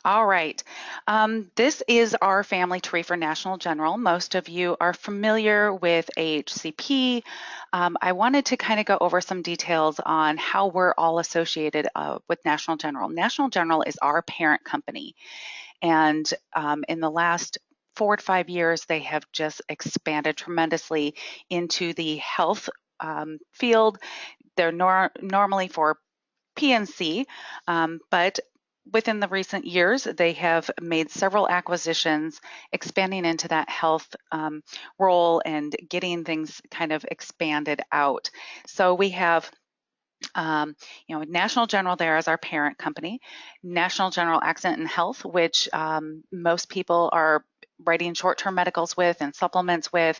All right. This is our family tree for National General. Most of you are familiar with AHCP. I wanted to kind of go over some details on how we're all associated with National General. National General is our parent company, and in the last 4 to 5 years, they have just expanded tremendously into the health field. They're normally for PNC, but within the recent years, they have made several acquisitions, expanding into that health role and getting things kind of expanded out. So we have National General there as our parent company, National General Accident and Health, which most people are writing short-term medicals with and supplements with.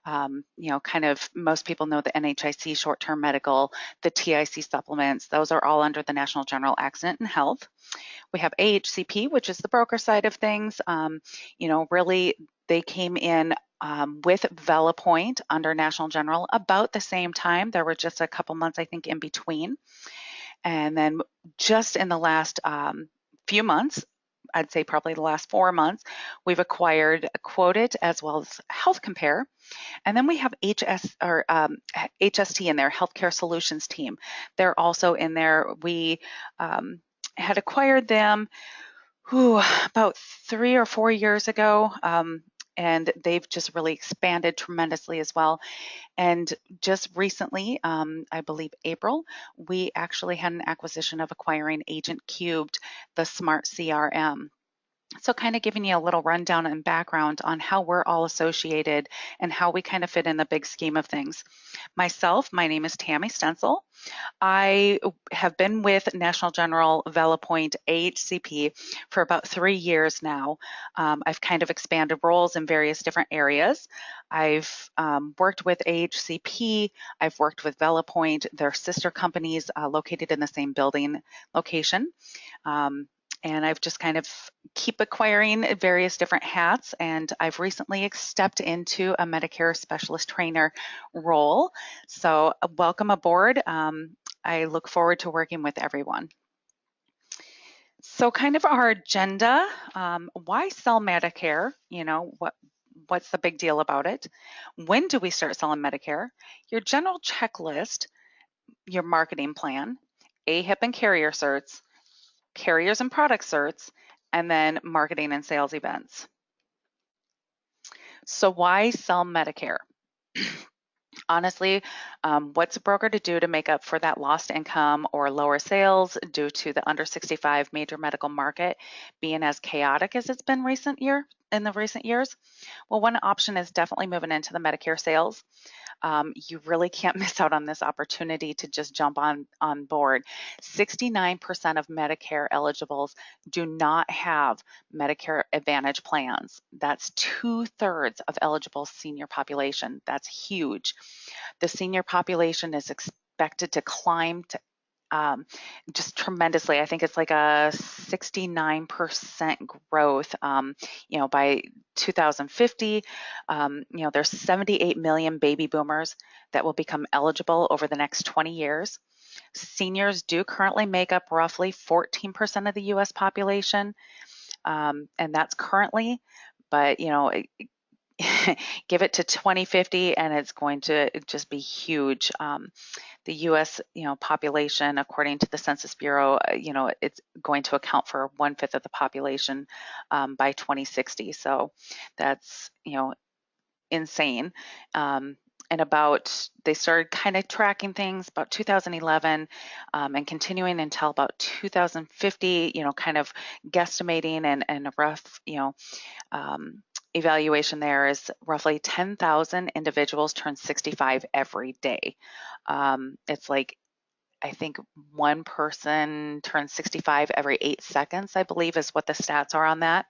Kind of most people know the NHIC short-term medical, the TIC supplements, those are all under the National General Accident and Health. We have AHCP, which is the broker side of things. Really they came in with VelaPoint under National General about the same time. There were just a couple months, I think, in between. And then just in the last few months, I'd say probably the last 4 months, we've acquired Quoted as well as Health Compare. And then we have HST in there, Healthcare Solutions team. They're also in there. We had acquired them about 3 or 4 years ago, and they've just really expanded tremendously as well. And just recently, I believe April, we actually had an acquisition of acquiring Agent Cubed, the smart CRM. So kind of giving you a little rundown and background on how we're all associated and how we kind of fit in the big scheme of things. Myself, my name is Tammy Stencil. I have been with National General, VelaPoint, AHCP for about 3 years now. I've kind of expanded roles in various different areas. I've worked with AHCP, I've worked with VelaPoint, their sister companies located in the same building location. And I've just kind of keep acquiring various different hats, and I've recently stepped into a Medicare specialist trainer role. So welcome aboard. I look forward to working with everyone. So kind of our agenda, why sell Medicare? What's the big deal about it? When do we start selling Medicare? Your general checklist, your marketing plan, AHIP and carrier certs, carriers and product certs, and then marketing and sales events. So why sell Medicare? Honestly, what's a broker to do to make up for that lost income or lower sales due to the under 65 major medical market being as chaotic as it's been in the recent years? Well, one option is definitely moving into the Medicare sales. You really can't miss out on this opportunity to just jump on board. 69% of Medicare eligibles do not have Medicare Advantage plans. That's 2/3 of eligible senior population. That's huge. The senior population is expected to climb to just tremendously. I think it's like a 69% growth, by 2050. There's 78 million baby boomers that will become eligible over the next 20 years. Seniors do currently make up roughly 14% of the US population, and that's currently, but give it to 2050 and it's going to just be huge. The US, population, according to the Census Bureau, it's going to account for 1/5 of the population by 2060. So that's, insane. And they started kind of tracking things about 2011 and continuing until about 2050, kind of guesstimating and a rough, evaluation there is roughly 10,000 individuals turn 65 every day. It's like, I think one person turns 65 every 8 seconds, I believe is what the stats are on that.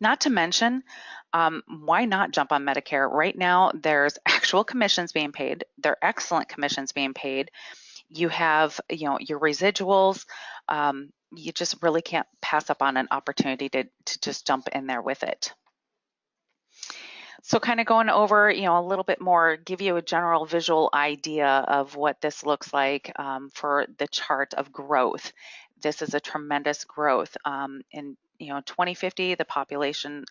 Not to mention, why not jump on Medicare? Right now, there's actual commissions being paid. They're excellent commissions being paid. You have, your residuals. You just really can't pass up on an opportunity to just jump in there with it. So kind of going over, a little bit more, give you a general visual idea of what this looks like for the chart of growth. this is a tremendous growth. In 2050, the population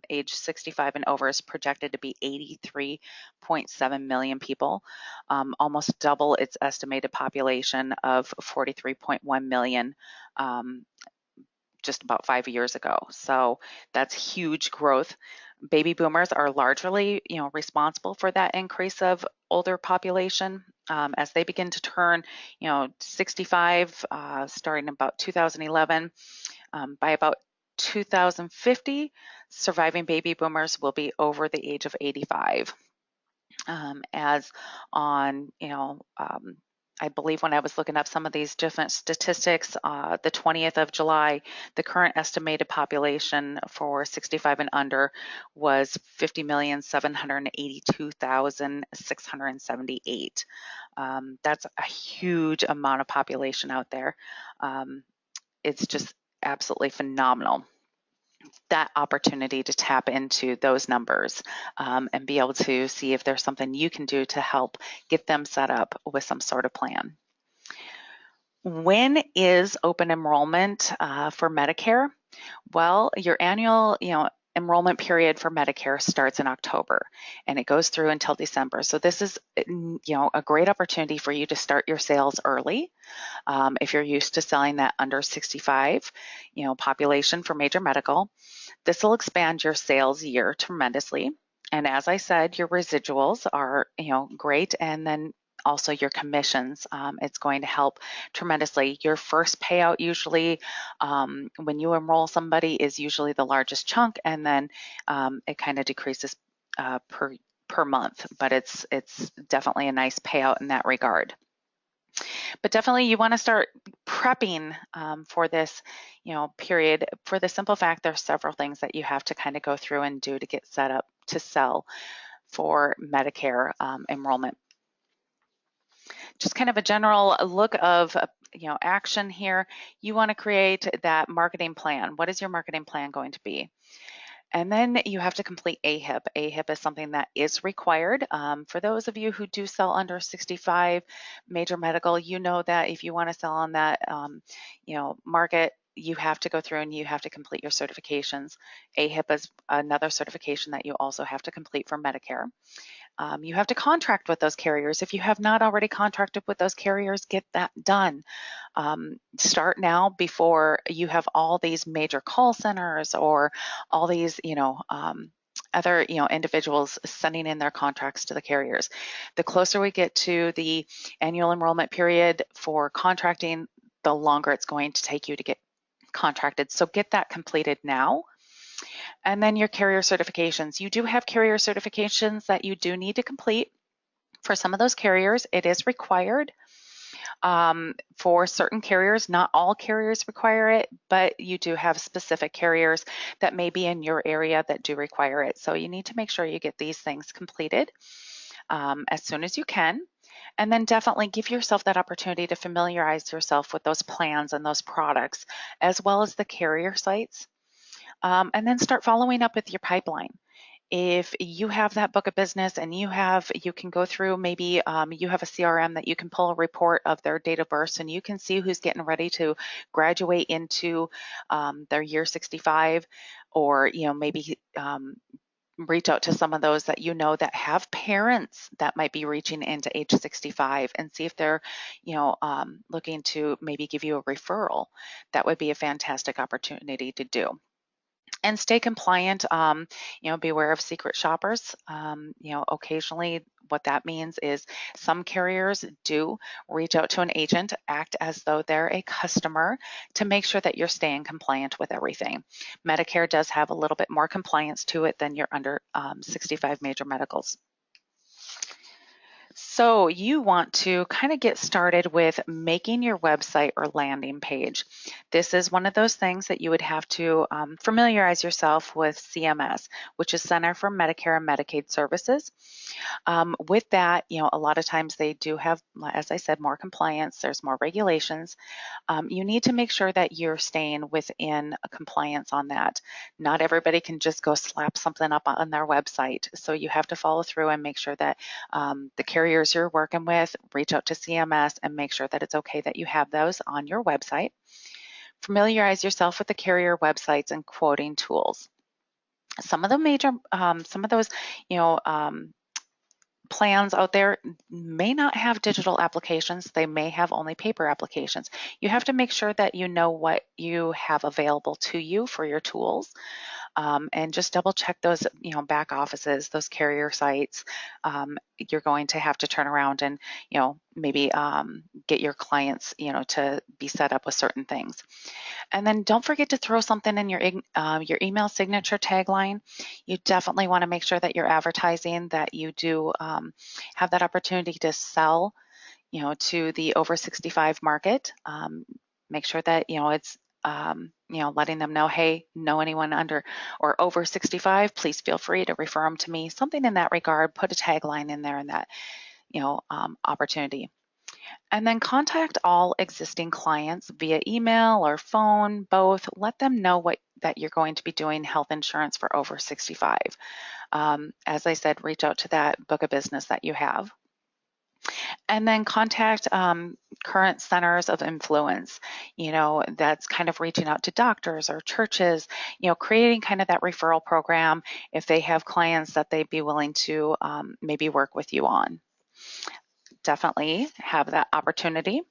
age 65 and over is projected to be 83.7 million people, almost double its estimated population of 43.1 million just about 5 years ago. So that's huge growth. Baby boomers are largely, responsible for that increase of older population as they begin to turn, 65, starting about 2011. By about 2050, surviving baby boomers will be over the age of 85. As on, I believe when I was looking up some of these different statistics, the 20th of July, the current estimated population for 65 and under was 50,782,678. That's a huge amount of population out there. It's just absolutely phenomenal, that opportunity to tap into those numbers and be able to see if there's something you can do to help get them set up with some sort of plan. When is open enrollment for Medicare? Well, your annual, enrollment period for Medicare starts in October and it goes through until December. So this is, a great opportunity for you to start your sales early. If you're used to selling that under 65, population for major medical, this will expand your sales year tremendously. And as I said, your residuals are, great. And then also your commissions, it's going to help tremendously. Your first payout usually, when you enroll somebody, is usually the largest chunk, and then it kind of decreases per month. But it's definitely a nice payout in that regard. But definitely you want to start prepping for this, period, for the simple fact there's several things that you have to kind of go through and do to get set up to sell for Medicare enrollment. Just kind of a general look of, action here. You want to create that marketing plan. What is your marketing plan going to be? And then you have to complete AHIP. AHIP is something that is required. For those of you who do sell under 65 major medical, you know that if you want to sell on that, market, you have to go through and you have to complete your certifications. AHIP is another certification that you also have to complete for Medicare. You have to contract with those carriers. If you have not already contracted with those carriers, get that done. Start now before you have all these major call centers or all these, other, individuals sending in their contracts to the carriers. The closer we get to the annual enrollment period for contracting, the longer it's going to take you to get contracted. So get that completed now. And then your carrier certifications. You do have carrier certifications that you do need to complete. For some of those carriers, it is required. For certain carriers, not all carriers require it, but you do have specific carriers that may be in your area that do require it. So you need to make sure you get these things completed as soon as you can. And then definitely give yourself that opportunity to familiarize yourself with those plans and those products, as well as the carrier sites. And then start following up with your pipeline. If you have that book of business and you can go through, maybe you have a CRM that you can pull a report of their date of birth and you can see who's getting ready to graduate into their year 65, or maybe reach out to some of those that that have parents that might be reaching into age 65 and see if they're looking to maybe give you a referral. That would be a fantastic opportunity to do. And stay compliant. Beware of secret shoppers. Occasionally what that means is some carriers do reach out to an agent, act as though they're a customer to make sure that you're staying compliant with everything. Medicare does have a little bit more compliance to it than your under 65 major medicals. So you want to kind of get started with making your website or landing page. This is one of those things that you would have to familiarize yourself with CMS, which is Center for Medicare and Medicaid Services. With that, a lot of times they do have, as I said, more compliance. There's more regulations. You need to make sure that you're staying within a compliance on that. Not everybody can just go slap something up on their website. So you have to follow through and make sure that the carriers you're working with reach out to CMS and make sure that it's okay that you have those on your website. Familiarize yourself with the carrier websites and quoting tools. Some of the major, some of those, you know, plans out there may not have digital applications. They may have only paper applications. You have to make sure that you know what you have available to you for your tools. And just double check those, you know, back offices, those carrier sites. You're going to have to turn around and, you know, maybe get your clients, you know, to be set up with certain things. And then don't forget to throw something in your email signature tagline. You definitely want to make sure that you're advertising, that you do have that opportunity to sell, you know, to the over 65 market. Make sure that, you know, it's you know, letting them know, hey, know anyone under or over 65, please feel free to refer them to me. Something in that regard, put a tagline in there in that, you know, opportunity. And then contact all existing clients via email or phone, both. Let them know that you're going to be doing health insurance for over 65. As I said, reach out to that book of business that you have. And then contact current centers of influence. You know, that's kind of reaching out to doctors or churches, you know, creating kind of that referral program if they have clients that they'd be willing to maybe work with you on. Definitely have that opportunity.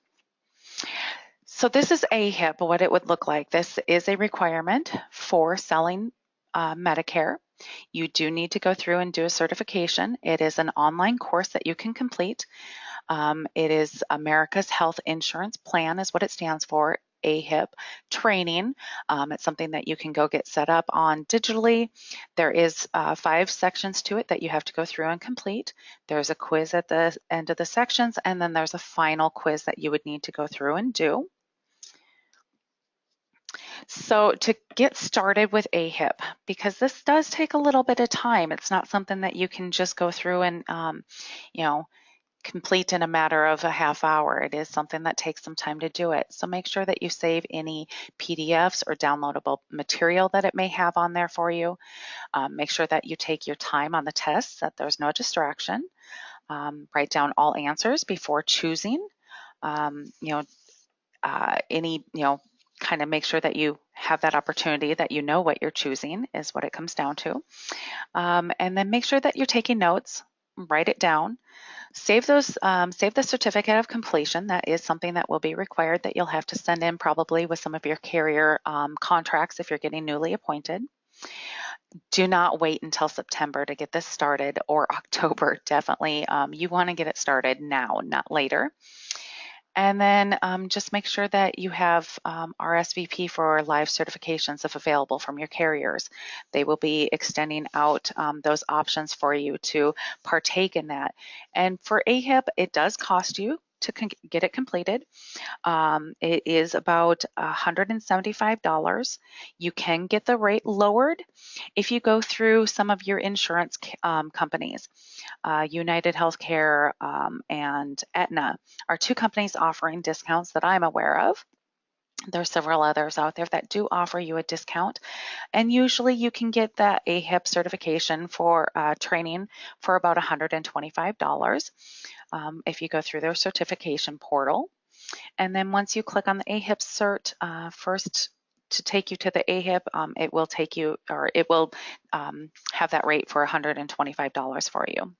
So this is AHIP, what it would look like. This is a requirement for selling Medicare. You do need to go through and do a certification. It is an online course that you can complete. It is America's Health Insurance Plan is what it stands for, AHIP training. It's something that you can go get set up on digitally. There is 5 sections to it that you have to go through and complete. There's a quiz at the end of the sections, and then there's a final quiz that you would need to go through and do. So to get started with AHIP, because this does take a little bit of time, it's not something that you can just go through and, you know, complete in a matter of a half hour. It is something that takes some time to do it. So make sure that you save any PDFs or downloadable material that it may have on there for you. Make sure that you take your time on the tests, that there's no distraction. Write down all answers before choosing. Kind of make sure that you have that opportunity, that you know what you're choosing is what it comes down to. And then make sure that you're taking notes, write it down. Save those. Save the certificate of completion. That is something that will be required that you'll have to send in probably with some of your carrier contracts if you're getting newly appointed. Do not wait until September to get this started, or October. Definitely, you want to get it started now, not later. And then just make sure that you have RSVP for live certifications if available from your carriers. They will be extending out those options for you to partake in that. And for AHIP, it does cost you to get it completed. It is about $175. You can get the rate lowered if you go through some of your insurance companies. United Healthcare and Aetna are 2 companies offering discounts that I'm aware of. There's several others out there that do offer you a discount, and usually you can get that AHIP certification for training for about $125 if you go through their certification portal. And then once you click on the AHIP cert, first to take you to the AHIP, it will take you, or it will have that rate for $125 for you.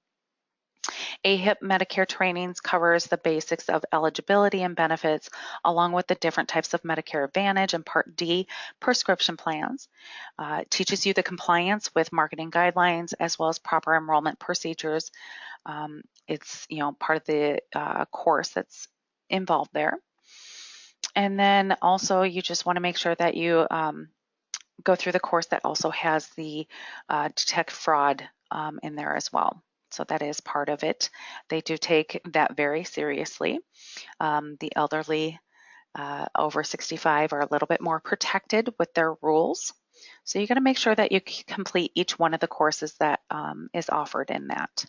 AHIP Medicare trainings covers the basics of eligibility and benefits, along with the different types of Medicare Advantage and Part D prescription plans. It teaches you the compliance with marketing guidelines as well as proper enrollment procedures. It's part of the course that's involved there. And then also you just want to make sure that you go through the course that also has the detect fraud in there as well. So that is part of it. They do take that very seriously. The elderly over 65 are a little bit more protected with their rules. So you got to make sure that you complete each one of the courses that is offered in that.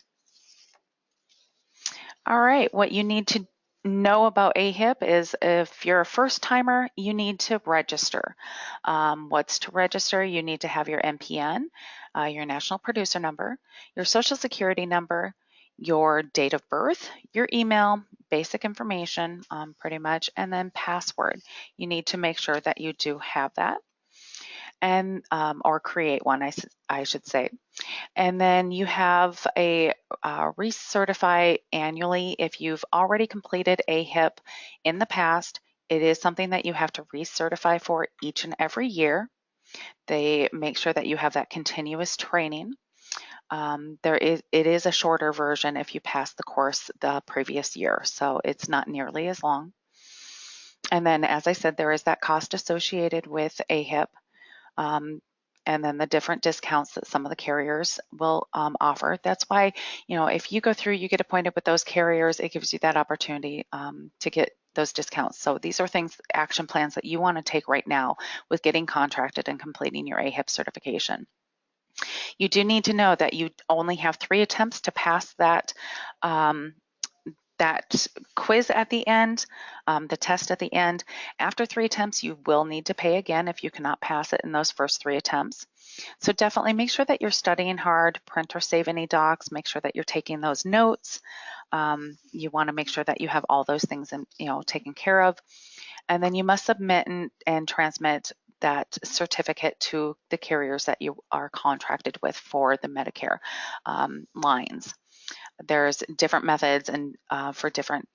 All right, what you need to know about AHIP is if you're a first timer, you need to register. What's to register? You need to have your NPN, your national producer number, your social security number, your date of birth, your email, basic information pretty much, and then password. You need to make sure that you do have that, and or create one, I should say. And then you have a recertify annually. If you've already completed AHIP in the past, it is something that you have to recertify for each and every year. They make sure that you have that continuous training. It is a shorter version if you pass the course the previous year, so it's not nearly as long. And then, as I said, there is that cost associated with AHIP, and then the different discounts that some of the carriers will offer. That's why, if you go through, you get appointed with those carriers, it gives you that opportunity to get those discounts. So these are things, action plans that you want to take right now with getting contracted and completing your AHIP certification. You do need to know that you only have 3 attempts to pass that quiz at the end, the test at the end. After 3 attempts, you will need to pay again if you cannot pass it in those first 3 attempts. So definitely make sure that you're studying hard, print or save any docs, make sure that you're taking those notes. You want to make sure that you have all those things taken care of. And then you must submit and transmit that certificate to the carriers that you are contracted with for the Medicare lines. There's different methods and for different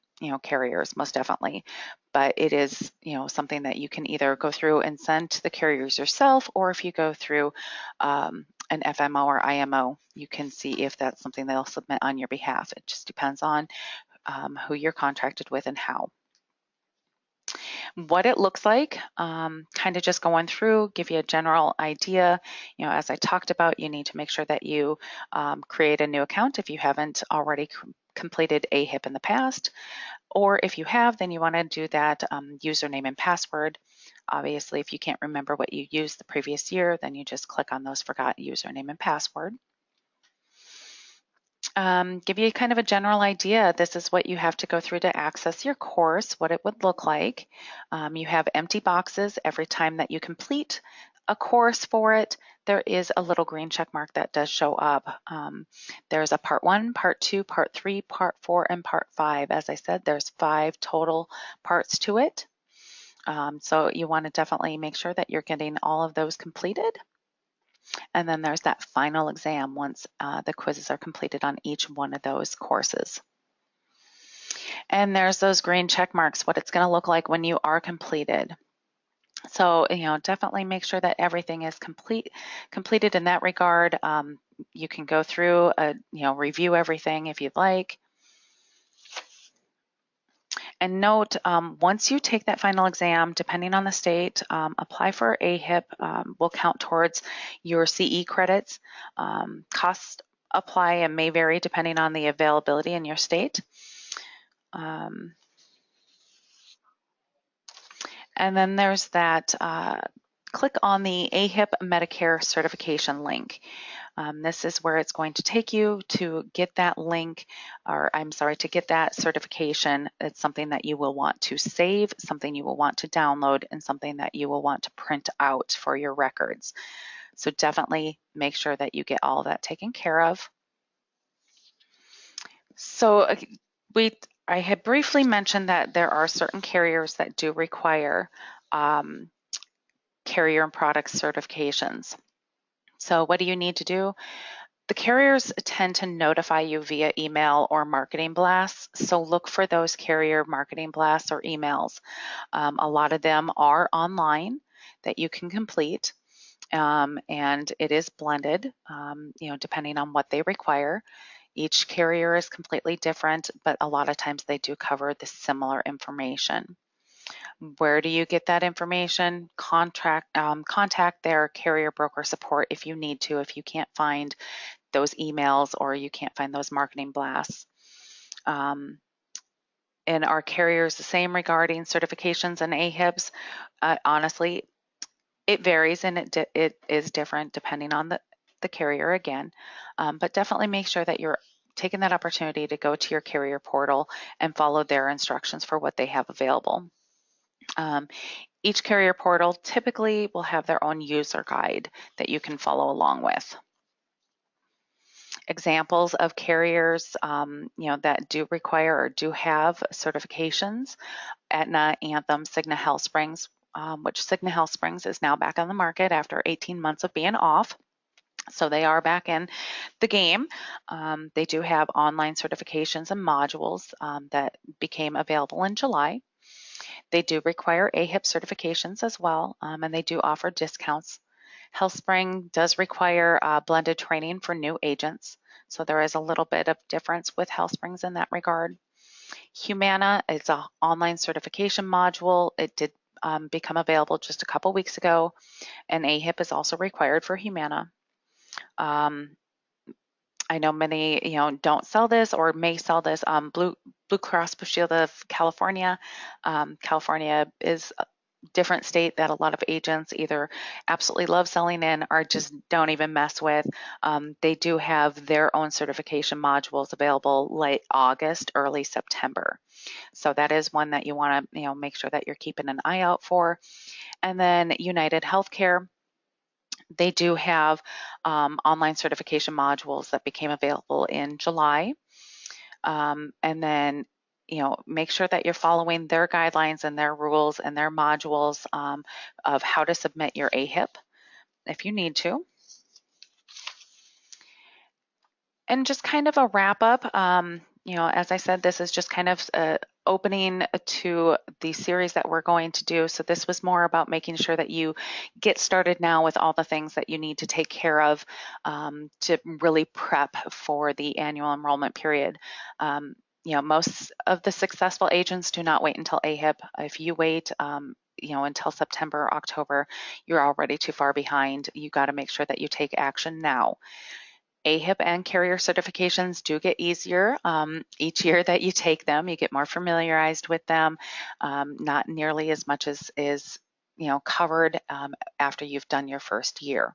carriers, most definitely, but it is something that you can either go through and send to the carriers yourself, or if you go through an FMO or IMO, you can see if that's something they'll submit on your behalf. It just depends on who you're contracted with and how. What it looks like, kind of just going through, give you a general idea. As I talked about, you need to make sure that you create a new account if you haven't already completed AHIP in the past, or if you have, then you want to do that username and password. Obviously, if you can't remember what you used the previous year, then you just click on those forgot username and password. Give you kind of a general idea. This is what you have to go through to access your course, what it would look like. You have empty boxes every time that you complete a course for it. There is a little green check mark that does show up. There's a part 1, part 2, part 3, part 4, and part 5. As I said, there's 5 total parts to it. So you want to definitely make sure that you're getting all of those completed. And then there's that final exam once the quizzes are completed on each one of those courses. And there's those green check marks, what it's going to look like when you are completed. So, definitely make sure that everything is completed in that regard. You can go through, review everything if you'd like. And note, once you take that final exam, depending on the state, apply for AHIP will count towards your CE credits. Costs apply and may vary depending on the availability in your state. And then there's that, click on the AHIP Medicare certification link. This is where it's going to take you to get that link, to get that certification. It's something that you will want to save, something you will want to download, and something that you will want to print out for your records. So definitely make sure that you get all that taken care of. So I had briefly mentioned that there are certain carriers that do require carrier and product certifications. So what do you need to do? The carriers tend to notify you via email or marketing blasts, so look for those carrier marketing blasts or emails. A lot of them are online that you can complete, and it is blended, depending on what they require. Each carrier is completely different, but a lot of times they do cover the similar information. Where do you get that information? Contact their carrier broker support if you need to, if you can't find those emails or you can't find those marketing blasts. And are carriers the same regarding certifications and AHIPs? Honestly, it varies and it is different depending on the carrier again, but definitely make sure that you're taking that opportunity to go to your carrier portal and follow their instructions for what they have available. Each carrier portal typically will have their own user guide that you can follow along with. examples of carriers, that do require or do have certifications: Aetna, Anthem, Cigna Health Springs, which Cigna Health Springs is now back on the market after 18 months of being off. So they are back in the game. They do have online certifications and modules that became available in July. They do require AHIP certifications as well, and they do offer discounts. HealthSpring does require blended training for new agents, so there is a little bit of difference with HealthSprings in that regard. Humana is an online certification module. It did become available just a couple weeks ago, and AHIP is also required for Humana. I know many, don't sell this or may sell this. Blue Cross Blue Shield of California. California is a different state that a lot of agents either absolutely love selling in or just don't even mess with. They do have their own certification modules available late August, early September. So that is one that you want to, make sure that you're keeping an eye out for. And then United Healthcare. They do have online certification modules that became available in July. And then, make sure that you're following their guidelines and their rules and their modules of how to submit your AHIP if you need to. And just kind of a wrap up, as I said, this is just kind of opening to the series that we're going to do. So this was more about making sure that you get started now with all the things that you need to take care of to really prep for the annual enrollment period. Most of the successful agents do not wait until AHIP. If you wait, until September, October, you're already too far behind. You got to make sure that you take action now. AHIP and carrier certifications do get easier each year that you take them. You get more familiarized with them, not nearly as much as is covered after you've done your first year.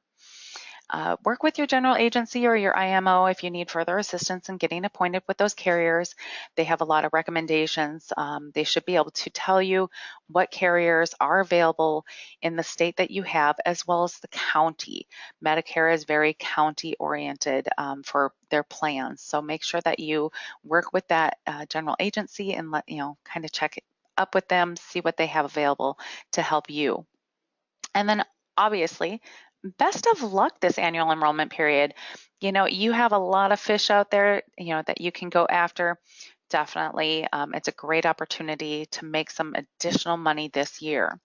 Work with your general agency or your IMO if you need further assistance in getting appointed with those carriers. They have a lot of recommendations. They should be able to tell you what carriers are available in the state that you have, as well as the county. Medicare is very county oriented for their plans. So make sure that you work with that general agency and kind of check up with them, see what they have available to help you. And then obviously, best of luck this annual enrollment period. You have a lot of fish out there, that you can go after. Definitely, it's a great opportunity to make some additional money this year.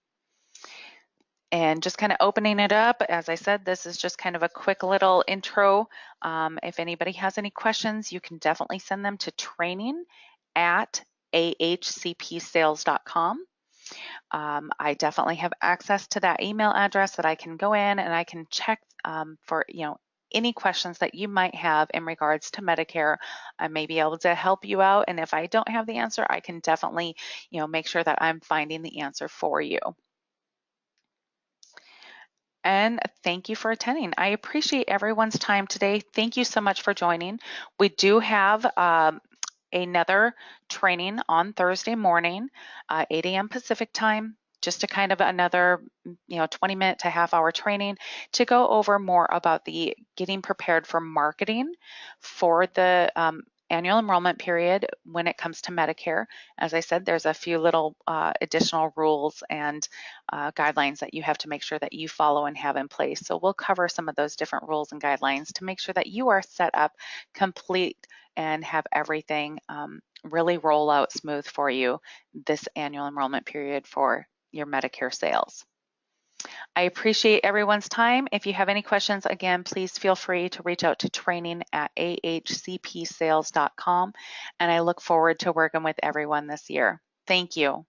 And just kind of opening it up, as I said, this is just kind of a quick little intro. If anybody has any questions, you can definitely send them to training@ahcpsales.com. I definitely have access to that email address that I can go in and I can check for any questions that you might have in regards to Medicare. I may be able to help you out, and if I don't have the answer, I can definitely make sure that I'm finding the answer for you. And thank you for attending. I appreciate everyone's time today. Thank you so much for joining. We do have another training on Thursday morning, 8 a.m. Pacific time, just a kind of another 20-minute to half-hour training to go over more about the getting prepared for marketing for the annual enrollment period when it comes to Medicare. As I said, there's a few little additional rules and guidelines that you have to make sure that you follow and have in place. So we'll cover some of those different rules and guidelines to make sure that you are set up, complete, and have everything really roll out smooth for you this annual enrollment period for your Medicare sales. I appreciate everyone's time. If you have any questions, again, please feel free to reach out to training@ahcpsales.com, and I look forward to working with everyone this year. Thank you.